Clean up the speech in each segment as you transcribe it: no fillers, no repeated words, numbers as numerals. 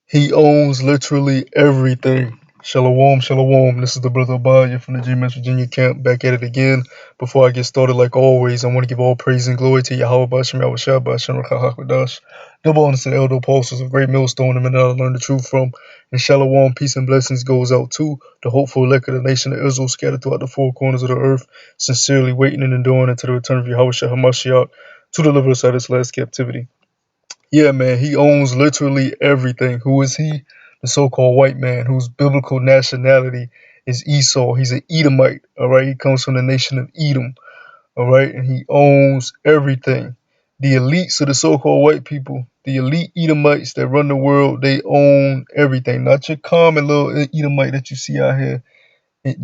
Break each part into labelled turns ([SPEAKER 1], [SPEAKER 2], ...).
[SPEAKER 1] He owns literally everything. Shalom, shalom. This is the brother Abaya from the GMS Virginia camp, back at it again. Before I get started, like always, I want to give all praise and glory to Yahweh Bashem Yahushua Bashem Rakahakadash. Double honors to the elder apostles of Great Millstone, the men that I learned the truth from. And shalom, peace and blessings goes out to the hopeful elect of the nation of Israel scattered throughout the four corners of the earth, sincerely waiting and enduring until the return of Yahweh HaMashiach to deliver us out of this last captivity. Yeah, man, he owns literally everything. Who is he? The so-called white man whose biblical nationality is Esau. He's an Edomite, all right? He comes from the nation of Edom, all right? And he owns everything. The elites of the so-called white people, the elite Edomites that run the world, they own everything. Not your common little Edomite that you see out here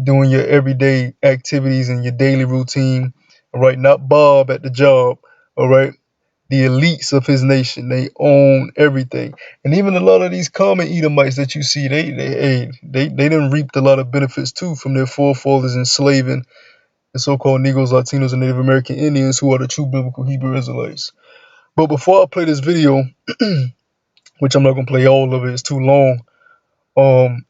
[SPEAKER 1] doing your everyday activities and your daily routine, all right? Not Bob at the job, all right? The elites of his nation. They own everything. And even a lot of these common Edomites that you see, they done reaped a lot of benefits too from their forefathers enslaving the so-called Negroes, Latinos, and Native American Indians who are the true biblical Hebrew Israelites. But before I play this video, which I'm not gonna play all of it, it's too long. The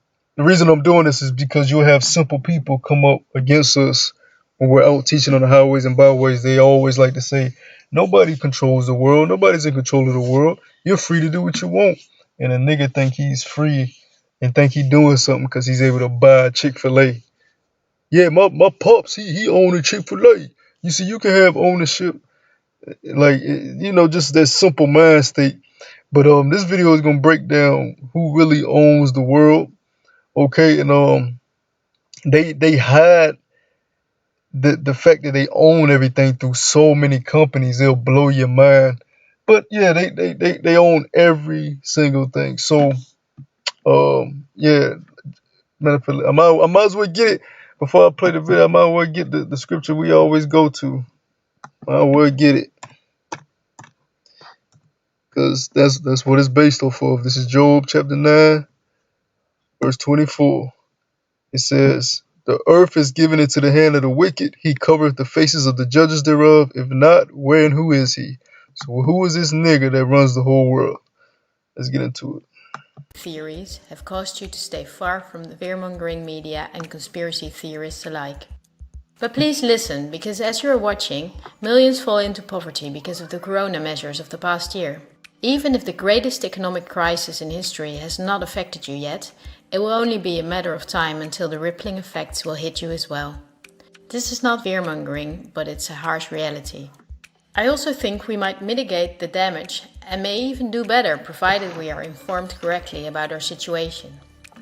[SPEAKER 1] reason I'm doing this is because you'll have simple people come up against us when we're out teaching on the highways and byways. They always like to say, nobody controls the world. Nobody's in control of the world. You're free to do what you want. And a nigga think he's free and think he doing something because he's able to buy Chick-fil-A. Yeah, my pops, he owned a Chick-fil-A. You see, you can have ownership, like, just that simple mind state. But this video is gonna break down who really owns the world. Okay, and they hide the fact that they own everything through so many companies. They'll blow your mind. But yeah, they own every single thing. So yeah, matter of fact, I might as well get it before I play the video. I might as well get the scripture we always go to. Might as well get it. Because that's what it's based off of. This is Job chapter 9, verse 24. It says, "The earth is given into the hand of the wicked. He covereth the faces of the judges thereof. If not, where and who is he?" So who is this nigga that runs the whole world? Let's get into it.
[SPEAKER 2] Theories have caused you to stay far from the fear-mongering media and conspiracy theorists alike. But please listen, because as you're watching, millions fall into poverty because of the corona measures of the past year. Even if the greatest economic crisis in history has not affected you yet, it will only be a matter of time until the rippling effects will hit you as well. This is not fear-mongering, but it's a harsh reality. I also think we might mitigate the damage and may even do better provided we are informed correctly about our situation.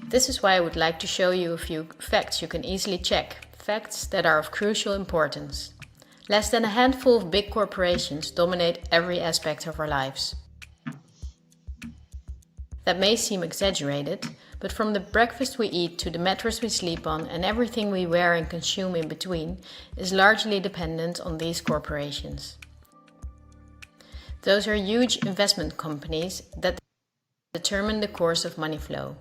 [SPEAKER 2] This is why I would like to show you a few facts you can easily check, facts that are of crucial importance. Less than a handful of big corporations dominate every aspect of our lives. That may seem exaggerated, but from the breakfast we eat to the mattress we sleep on and everything we wear and consume in between is largely dependent on these corporations. Those are huge investment companies that determine the course of money flow.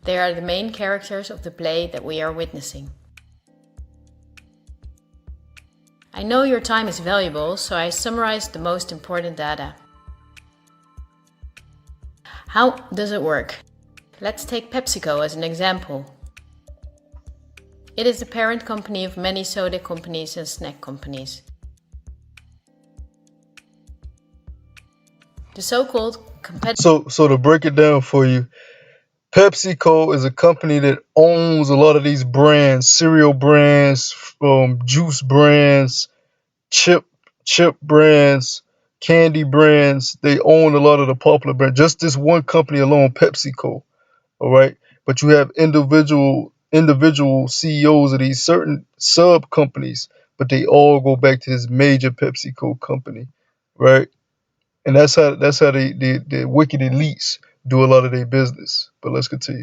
[SPEAKER 2] They are the main characters of the play that we are witnessing. I know your time is valuable, so I summarized the most important data. How does it work? Let's take PepsiCo as an example. It is the parent company of many soda companies and snack companies. The so-called competitive...
[SPEAKER 1] So to break it down for you, PepsiCo is a company that owns a lot of these brands, cereal brands, juice brands, chip brands, candy brands. They own a lot of the popular brands. Just this one company alone, PepsiCo. All right, but you have individual CEOs of these certain sub companies, but they all go back to this major PepsiCo company, right? And that's how the wicked elites do a lot of their business. But let's continue.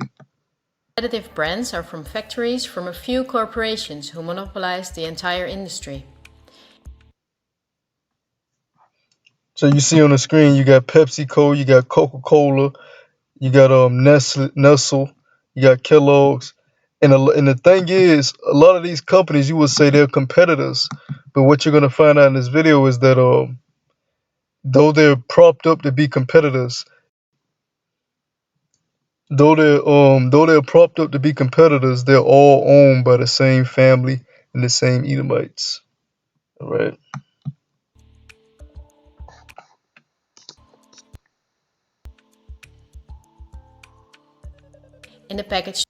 [SPEAKER 2] Competitive brands are from factories from a few corporations who monopolize the entire industry.
[SPEAKER 1] So you see on the screen, you got PepsiCo, you got Coca-Cola, you got Nestle, you got Kellogg's, and the thing is, a lot of these companies you would say they're competitors, but what you're gonna find out in this video is that though they're propped up to be competitors, Though they're propped up to be competitors, they're all owned by the same family and the same Edomites. All right.
[SPEAKER 2] In the packaged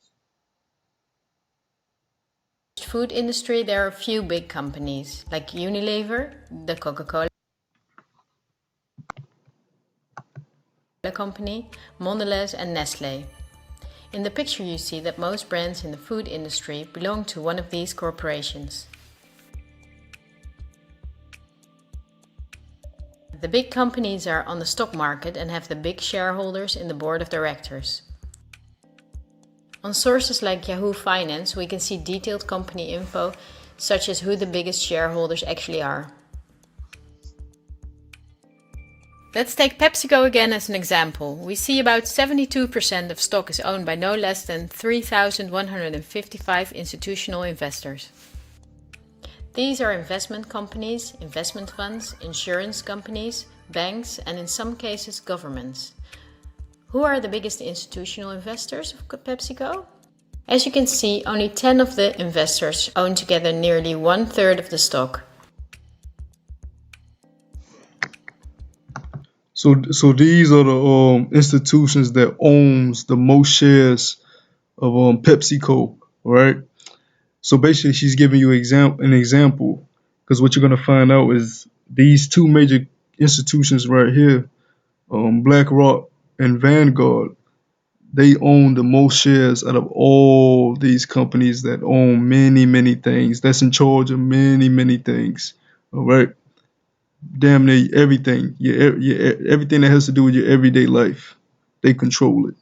[SPEAKER 2] food industry, there are a few big companies like Unilever, the Coca-Cola company, Mondelez and Nestle. In the picture you see that most brands in the food industry belong to one of these corporations. The big companies are on the stock market and have the big shareholders in the board of directors. On sources like Yahoo Finance, we can see detailed company info, such as who the biggest shareholders actually are. Let's take PepsiCo again as an example. We see about 72% of stock is owned by no less than 3,155 institutional investors. These are investment companies, investment funds, insurance companies, banks, and in some cases governments. Who are the biggest institutional investors of PepsiCo? As you can see, only 10 of the investors own together nearly 1/3 of the stock.
[SPEAKER 1] So these are the institutions that owns the most shares of PepsiCo, right? So basically, she's giving you an example, because what you're gonna find out is these two major institutions right here, BlackRock and Vanguard, they own the most shares out of all these companies that own many things. That's in charge of many things. All right, damn near everything. Everything that has to do with your everyday life, they control it.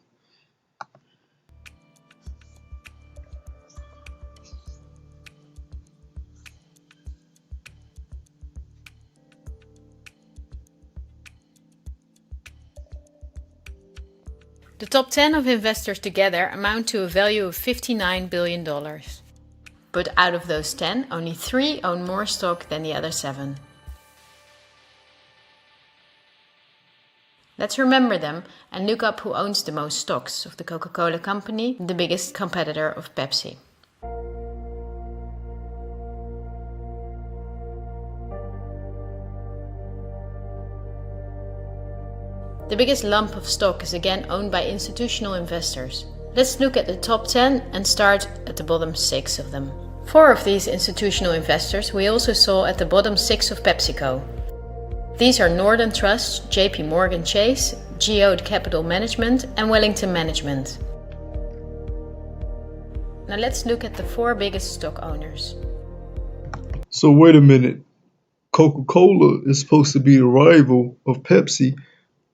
[SPEAKER 2] The top 10 of investors together amount to a value of $59 billion. But out of those 10, only 3 own more stock than the other 7. Let's remember them and look up who owns the most stocks of the Coca-Cola company, the biggest competitor of Pepsi. The biggest lump of stock is again owned by institutional investors. Let's look at the top 10 and start at the bottom 6 of them. 4 of these institutional investors we also saw at the bottom 6 of PepsiCo. These are Northern Trust, JP Morgan Chase, Geode Capital Management and Wellington Management. Now let's look at the 4 biggest stock owners.
[SPEAKER 1] So wait a minute. Coca-Cola is supposed to be the rival of Pepsi,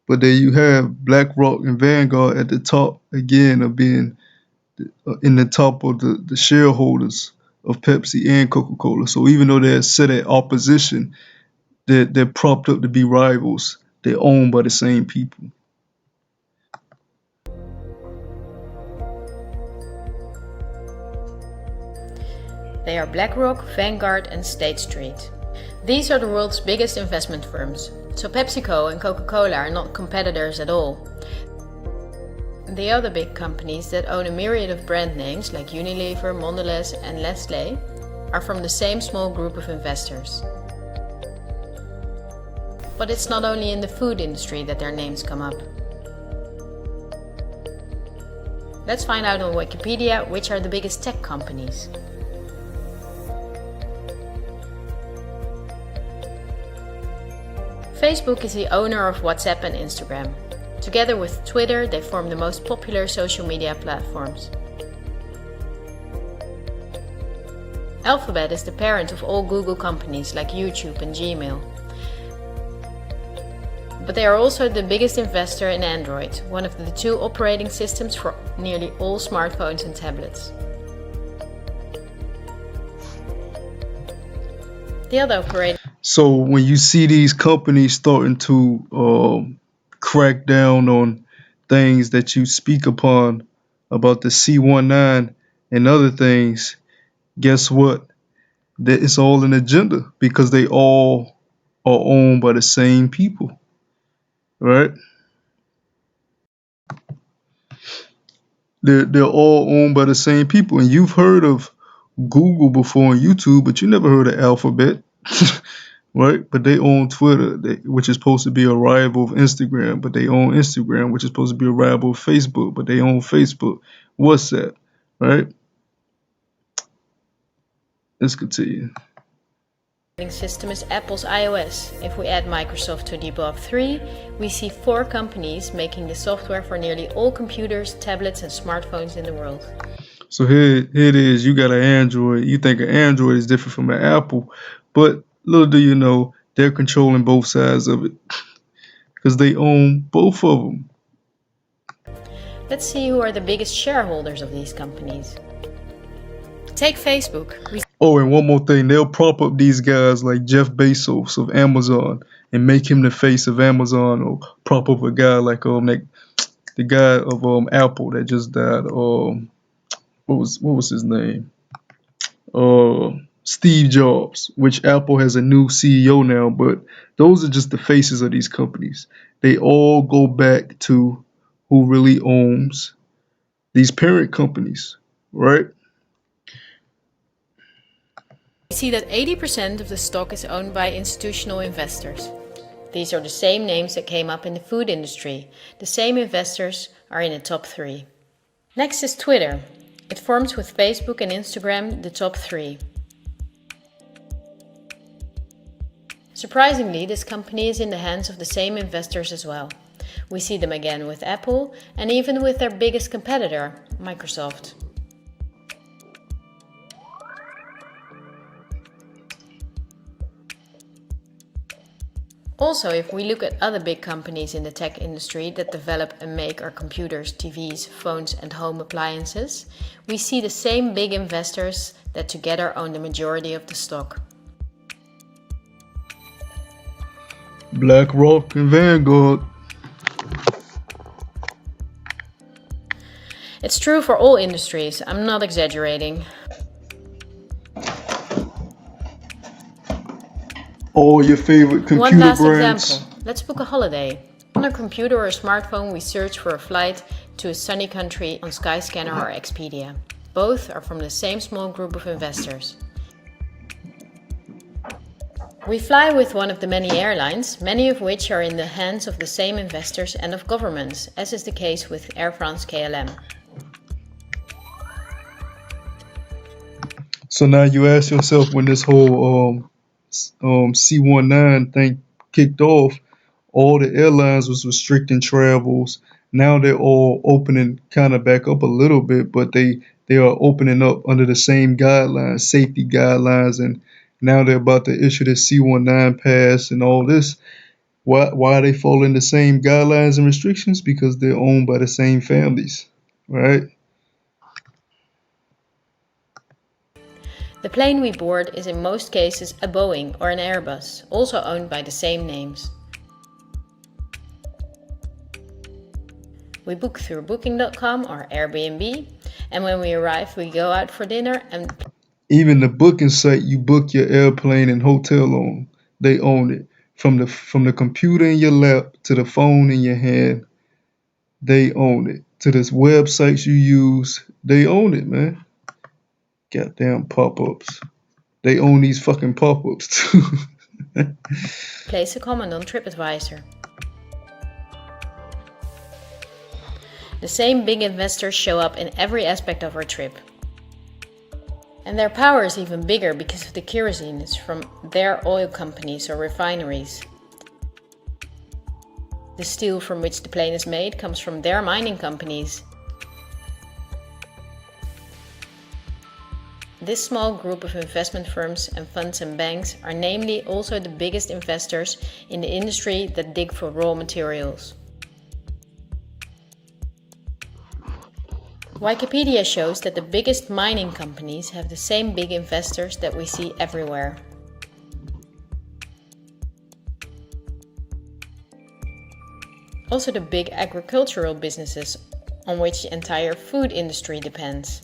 [SPEAKER 1] but there you have BlackRock and Vanguard at the top again of being in the top of the shareholders of Pepsi and Coca-Cola. So even though they're set at opposition, they're propped up to be rivals. They're owned by the same people.
[SPEAKER 2] They are BlackRock, Vanguard and State Street. These are the world's biggest investment firms, so PepsiCo and Coca-Cola are not competitors at all. The other big companies that own a myriad of brand names like Unilever, Mondelez and Nestle are from the same small group of investors. But it's not only in the food industry that their names come up. Let's find out on Wikipedia which are the biggest tech companies. Facebook is the owner of WhatsApp and Instagram. Together with Twitter, they form the most popular social media platforms. Alphabet is the parent of all Google companies like YouTube and Gmail. But they are also the biggest investor in Android, one of the 2 operating systems for nearly all smartphones and tablets. The other operating
[SPEAKER 1] So when you see these companies starting to crack down on things that you speak upon about the C-19 and other things, guess what? That it's all an agenda because they all are owned by the same people, right? they're all owned by the same people. And you've heard of Google before on YouTube, but you never heard of Alphabet, right? But they own Twitter, which is supposed to be a rival of Instagram, but they own Instagram, which is supposed to be a rival of Facebook, but they own Facebook. WhatsApp, right? Let's continue.
[SPEAKER 2] System is Apple's iOS. If we add Microsoft to the above three, we see 4 companies making the software for nearly all computers, tablets, and smartphones in the world.
[SPEAKER 1] So here it is. You got an Android. You think an Android is different from an Apple, but little do you know, they're controlling both sides of it because they own both of them.
[SPEAKER 2] Let's see who are the biggest shareholders of these companies. Take Facebook.
[SPEAKER 1] Oh, and one more thing, they'll prop up these guys like Jeff Bezos of Amazon and make him the face of Amazon, or prop up a guy like the guy of Apple that just died. What was his name? Steve Jobs, which Apple has a new CEO now, but those are just the faces of these companies. They all go back to who really owns these parent companies, right?
[SPEAKER 2] We see that 80% of the stock is owned by institutional investors. These are the same names that came up in the food industry. The same investors are in the top 3. Next is Twitter. It forms with Facebook and Instagram the top 3. Surprisingly, this company is in the hands of the same investors as well. We see them again with Apple and even with their biggest competitor, Microsoft. Also, if we look at other big companies in the tech industry that develop and make our computers, TVs, phones and home appliances, we see the same big investors that together own the majority of the stock.
[SPEAKER 1] BlackRock and Vanguard.
[SPEAKER 2] It's true for all industries, I'm not exaggerating.
[SPEAKER 1] All your favorite computer
[SPEAKER 2] One last
[SPEAKER 1] brands.
[SPEAKER 2] example. Let's book a holiday. On a computer or a smartphone, we search for a flight to a sunny country on Skyscanner or Expedia. Both are from the same small group of investors. We fly with one of the many airlines, many of which are in the hands of the same investors and of governments, as is the case with Air France-KLM.
[SPEAKER 1] So now you ask yourself, when this whole C-19 thing kicked off, all the airlines was restricting travels. Now they're all opening kind of back up a little bit, but they are opening up under the same guidelines, safety guidelines, and now they're about to issue the C-19 pass and all this. Why are they following the same guidelines and restrictions? Because they're owned by the same families, right?
[SPEAKER 2] The plane we board is in most cases a Boeing or an Airbus, also owned by the same names. We book through Booking.com or Airbnb, and when we arrive we go out for dinner and
[SPEAKER 1] even the booking site you book your airplane and hotel on, they own it. From the computer in your lap to the phone in your hand, they own it. To the websites you use, they own it, man. Goddamn pop-ups. They own these fucking pop-ups too.
[SPEAKER 2] place a comment on TripAdvisor. The same big investors show up in every aspect of our trip. And their power is even bigger because of the kerosene is from their oil companies or refineries. The steel from which the plane is made comes from their mining companies. This small group of investment firms and funds and banks are namely also the biggest investors in the industry that dig for raw materials. Wikipedia shows that the biggest mining companies have the same big investors that we see everywhere. Also the big agricultural businesses on which the entire food industry depends.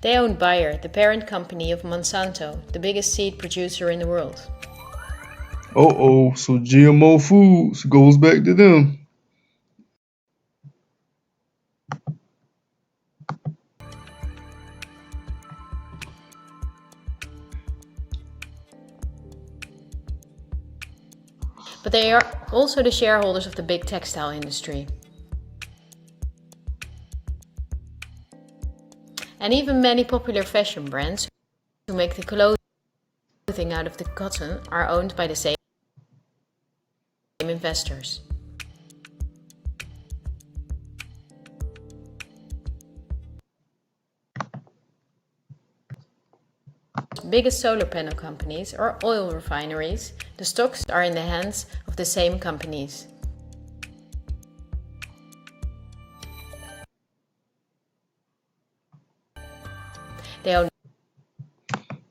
[SPEAKER 2] They own Bayer, the parent company of Monsanto, the biggest seed producer in the world.
[SPEAKER 1] So GMO foods goes back to them.
[SPEAKER 2] but they are also the shareholders of the big textile industry. And even many popular fashion brands who make the clothing out of the cotton are owned by the same investors. Biggest solar panel companies or oil refineries, the stocks are in the hands of the same companies. They own.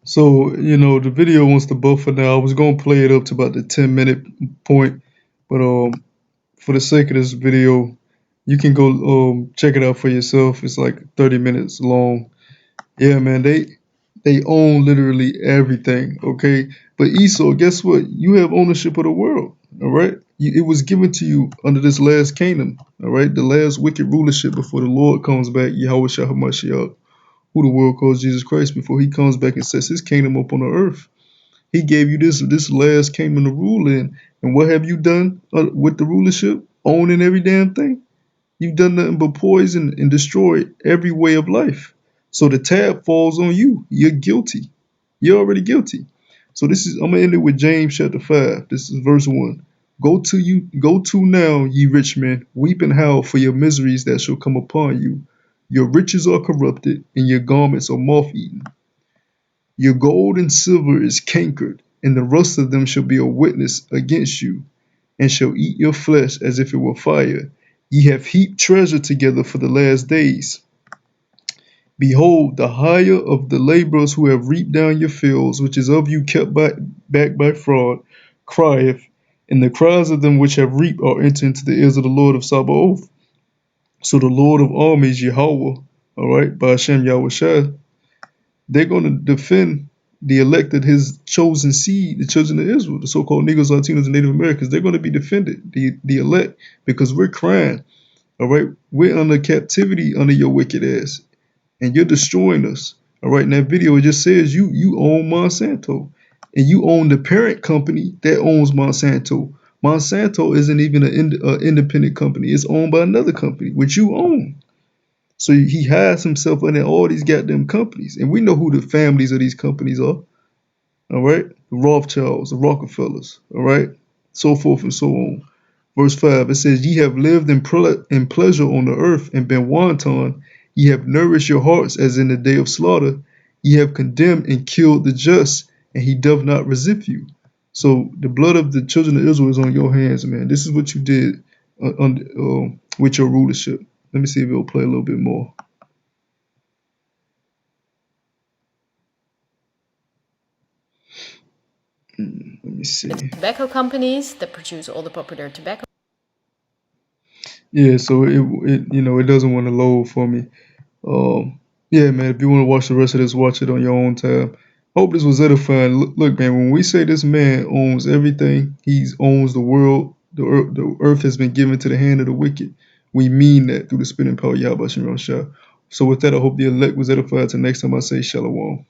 [SPEAKER 1] So, the video wants to buffer now. I was going to play it up to about the 10-minute point, but for the sake of this video, you can go check it out for yourself. It's like 30 minutes long. Yeah, man, they own literally everything, okay? But Esau, guess what? You have ownership of the world, all right? It was given to you under this last kingdom, all right? The last wicked rulership before the Lord comes back, Yahweh Shah HaMashiach, who the world calls Jesus Christ, before he comes back and sets his kingdom up on the earth. He gave you this last kingdom to rule in. And what have you done with the rulership? Owning every damn thing? You've done nothing but poison and destroy every way of life. So the tab falls on you. You're guilty. You're already guilty. So I'm gonna end it with James chapter 5. This is verse 1. Go to now, ye rich men, weep and howl for your miseries that shall come upon you. Your riches are corrupted, and your garments are moth-eaten. Your gold and silver is cankered, and the rust of them shall be a witness against you, and shall eat your flesh as if it were fire. Ye have heaped treasure together for the last days. Behold, the hire of the laborers who have reaped down your fields, which is of you kept back by fraud, crieth, and the cries of them which have reaped are entered into the ears of the Lord of Sabaoth. So the Lord of armies, Yahweh, all right, by Hashem Yahushua, they're going to defend the elected, his chosen seed, the children of Israel, the so-called Negroes, Latinos, and Native Americans. They're going to be defended, the elect, because we're crying, all right? We're under captivity under your wicked ass, and you're destroying us, all right? In that video, it just says you own Monsanto, and you own the parent company that owns Monsanto. Monsanto isn't even an independent company. It's owned by another company, which you own. So he hides himself under all these goddamn companies. And we know who the families of these companies are. All right? The Rothschilds, the Rockefellers. All right? So forth and so on. Verse 5, it says, Ye have lived in pleasure on the earth and been wanton. Ye have nourished your hearts as in the day of slaughter. Ye have condemned and killed the just, and he doth not resist you. So the blood of the children of Israel is on your hands, man. This is what you did with your rulership. Let me see if it'll play a little bit more. Let me see.
[SPEAKER 2] The tobacco companies that produce all the popular tobacco.
[SPEAKER 1] Yeah, so it doesn't want to load for me. Yeah, man, if you want to watch the rest of this, watch it on your own time. Hope this was edifying. Look, man, when we say this man owns everything, he owns the world. The earth has been given to the hand of the wicked. We mean that through the spinning power of Yahweh Shem Shah. So with that, I hope the elect was edified. Till next time I say Shalom.